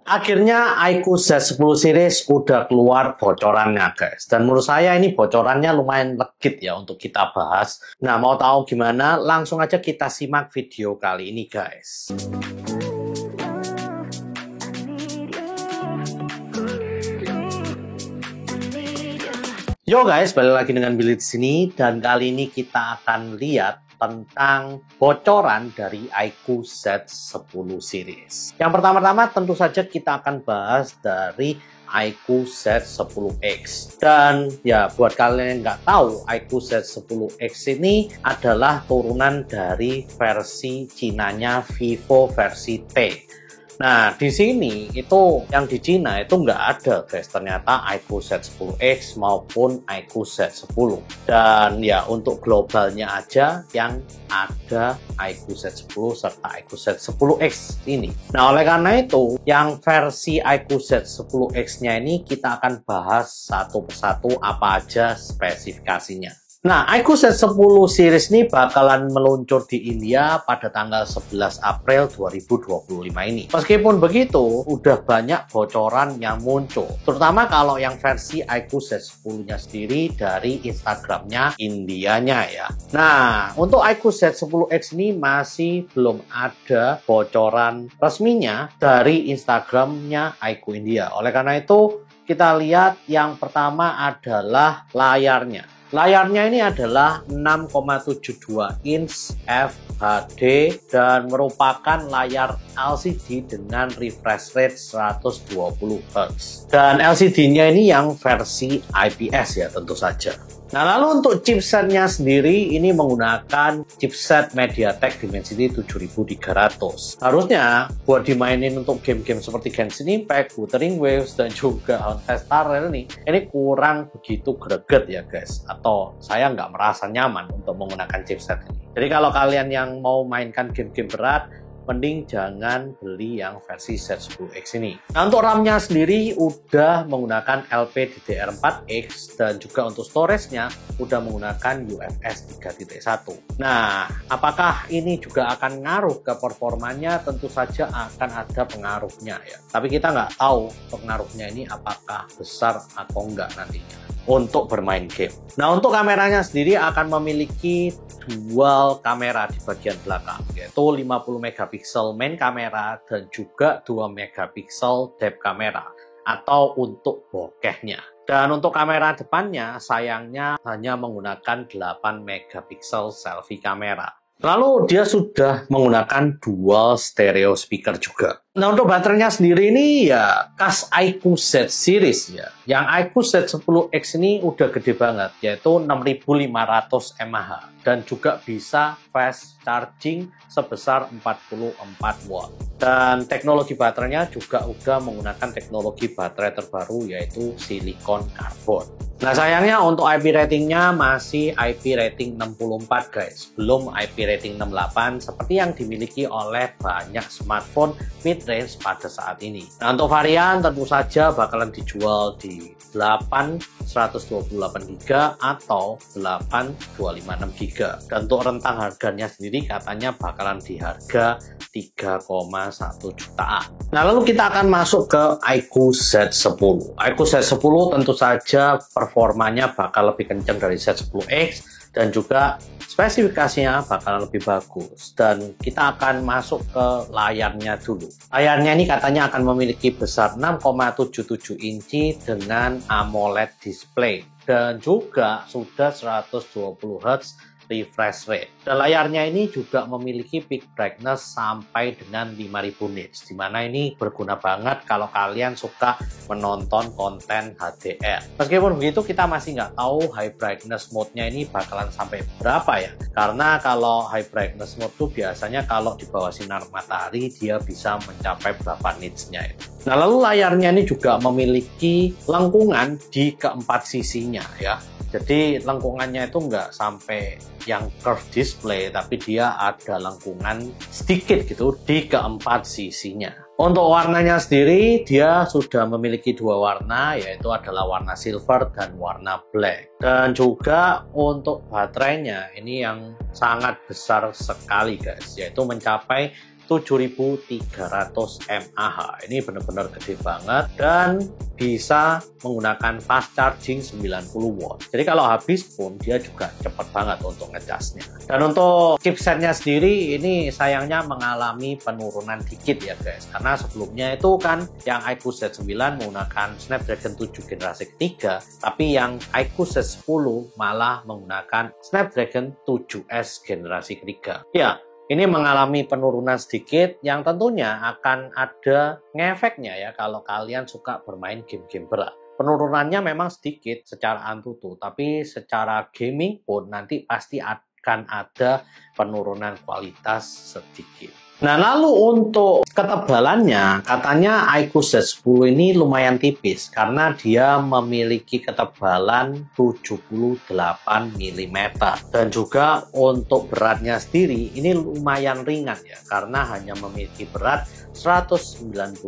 Akhirnya iQOO Z10 series udah keluar bocorannya guys. Dan menurut saya ini bocorannya lumayan legit ya untuk kita bahas. Nah, mau tahu gimana? Langsung aja kita simak video kali ini guys. Yo guys, balik lagi dengan Billy di sini dan kali ini kita akan lihat tentang bocoran dari iQOO Z10 series. Yang pertama-tama tentu saja kita akan bahas dari iQOO Z10X. Dan ya buat kalian yang nggak tahu, iQOO Z10X ini adalah turunan dari versi Cinanya Vivo versi T. Nah, di sini itu yang di Cina itu nggak ada guys, ternyata iQOO Z10X maupun iQOO Z10. Dan ya untuk globalnya aja yang ada iQOO Z10 serta iQOO Z10X ini. Nah, oleh karena itu yang versi iQOO Z10X-nya ini kita akan bahas satu persatu apa aja spesifikasinya. Nah, iQOO Z10 series ini bakalan meluncur di India pada tanggal 11 April 2025 ini. Meskipun begitu, udah banyak bocoran yang muncul. Terutama kalau yang versi iQOO Z10-nya sendiri dari Instagramnya Indianya ya. Nah, untuk iQOO Z10X ini masih belum ada bocoran resminya dari Instagramnya iQOO India. Oleh karena itu, kita lihat yang pertama adalah layarnya. Layarnya ini adalah 6,72 inch FHD dan merupakan layar LCD dengan refresh rate 120 Hz. Dan LCD-nya ini yang versi IPS ya tentu saja. Nah, lalu untuk chipsetnya sendiri ini menggunakan chipset MediaTek Dimensity 7300. Harusnya buat dimainin untuk game-game seperti Genshin Impact, Wuthering Waves, dan juga Honkai Star Rail ini kurang begitu greget ya guys. Atau saya nggak merasa nyaman untuk menggunakan chipset ini. Jadi kalau kalian yang mau mainkan game-game berat, mending jangan beli yang versi Z10X ini. Nah, untuk RAM-nya sendiri udah menggunakan LPDDR4X dan juga untuk storage-nya udah menggunakan UFS 3.1. Nah, apakah ini juga akan ngaruh ke performanya? Tentu saja akan ada pengaruhnya ya. Tapi kita nggak tahu pengaruhnya ini apakah besar atau enggak nantinya untuk bermain game. Nah, untuk kameranya sendiri akan memiliki dual kamera di bagian belakang, yaitu 50 megapiksel main kamera dan juga 2 megapiksel depth kamera atau untuk bokehnya. Dan untuk kamera depannya sayangnya hanya menggunakan 8 megapiksel selfie kamera. Lalu dia sudah menggunakan dual stereo speaker juga. Nah, untuk baterainya sendiri ini ya khas iQOO Z series ya. Yang iQOO Z10X ini udah gede banget, yaitu 6500 mAh dan juga bisa fast charging sebesar 44 watt. Dan teknologi baterainya juga udah menggunakan teknologi baterai terbaru yaitu silikon karbon. Nah, sayangnya untuk IP ratingnya masih IP rating 64 guys, belum IP rating 68 seperti yang dimiliki oleh banyak smartphone mid-range pada saat ini. Nah, untuk varian tentu saja bakalan dijual di 8 128GB atau 8 256GB. Dan untuk rentang harganya sendiri katanya bakalan di harga 3,1 jutaan. Nah, lalu kita akan masuk ke iQOO Z10. iQOO Z10 tentu saja performanya bakal lebih kencang dari Z10X dan juga spesifikasinya bakal lebih bagus. Dan kita akan masuk ke layarnya dulu. Layarnya ini katanya akan memiliki besar 6,77 inci dengan AMOLED display dan juga sudah 120 Hz refresh rate. Dan layarnya ini juga memiliki peak brightness sampai dengan 5000 nits, dimana ini berguna banget kalau kalian suka menonton konten HDR. Meskipun begitu kita masih nggak tahu high brightness mode-nya ini bakalan sampai berapa ya, karena kalau high brightness mode itu biasanya kalau di bawah sinar matahari dia bisa mencapai berapa nits-nya ya. Nah, lalu layarnya ini juga memiliki lengkungan di keempat sisinya ya. Jadi lengkungannya itu nggak sampai yang curve display, tapi dia ada lengkungan sedikit gitu di keempat sisinya. Untuk warnanya sendiri, dia sudah memiliki dua warna, yaitu adalah warna silver dan warna black. Dan juga untuk baterainya, ini yang sangat besar sekali guys, yaitu mencapai 7300 mAh. Ini benar-benar gede banget dan bisa menggunakan fast charging 90 watt. Jadi kalau habis pun dia juga cepat banget untuk ngecasnya. Dan untuk chipsetnya sendiri ini sayangnya mengalami penurunan dikit ya guys. Karena sebelumnya itu kan yang iQOO Z9 menggunakan Snapdragon 7 generasi ketiga, tapi yang iQOO Z10 malah menggunakan Snapdragon 7S generasi ketiga. Ya, ini mengalami penurunan sedikit yang tentunya akan ada ngefeknya ya kalau kalian suka bermain game-game berat. Penurunannya memang sedikit secara Antutu, tapi secara gaming pun nanti pasti akan ada penurunan kualitas sedikit. Nah, lalu untuk ketebalannya, katanya iQOO Z10 ini lumayan tipis karena dia memiliki ketebalan 78 mm. Dan juga untuk beratnya sendiri ini lumayan ringan ya, karena hanya memiliki berat 199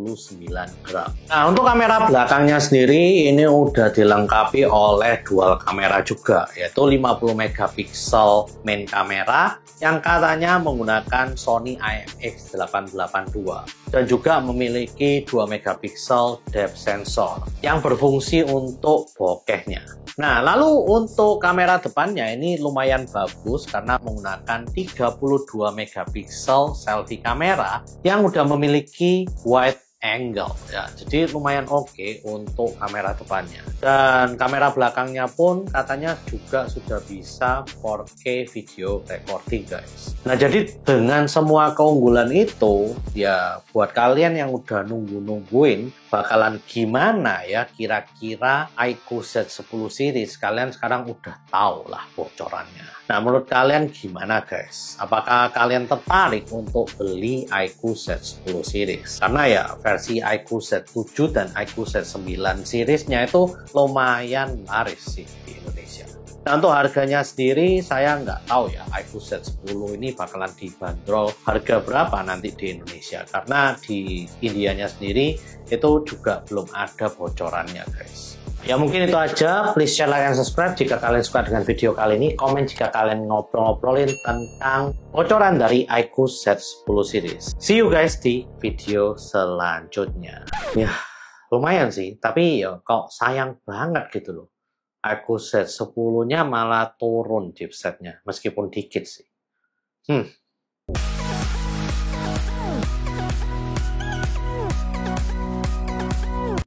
gram. Nah, untuk kamera belakangnya sendiri ini udah dilengkapi oleh dual kamera juga, yaitu 50 megapiksel main kamera yang katanya menggunakan Sony IMX882 dan juga memiliki 2 megapiksel depth sensor yang berfungsi untuk bokehnya. Nah, lalu untuk kamera depannya ini lumayan bagus karena menggunakan 32 megapiksel selfie kamera yang udah memiliki wide angle ya, jadi lumayan oke untuk kamera depannya. Dan kamera belakangnya pun katanya juga sudah bisa 4K video recording guys. Nah, jadi dengan semua keunggulan itu ya, buat kalian yang udah nungguin bakalan gimana ya kira-kira iQOO Z10 series, kalian sekarang udah tahu lah bocorannya. Nah, menurut kalian gimana guys? Apakah kalian tertarik untuk beli iQOO Z10 series? Karena ya versi iQOO Z7 dan iQOO Z9 seriesnya itu lumayan laris sih di Indonesia. Nah, untuk harganya sendiri saya nggak tahu ya iQOO Z10 ini bakalan dibanderol harga berapa nanti di Indonesia, karena di Indianya sendiri itu juga belum ada bocorannya guys. Ya, mungkin itu aja. Please share, like, dan subscribe jika kalian suka dengan video kali ini. Komen jika kalian ngobrol-ngobrolin tentang bocoran dari iQOO Z10 series. See you guys di video selanjutnya. Ya, lumayan sih, tapi ya kok sayang banget gitu loh. iQOO Z10-nya malah turun chipsetnya, meskipun dikit sih.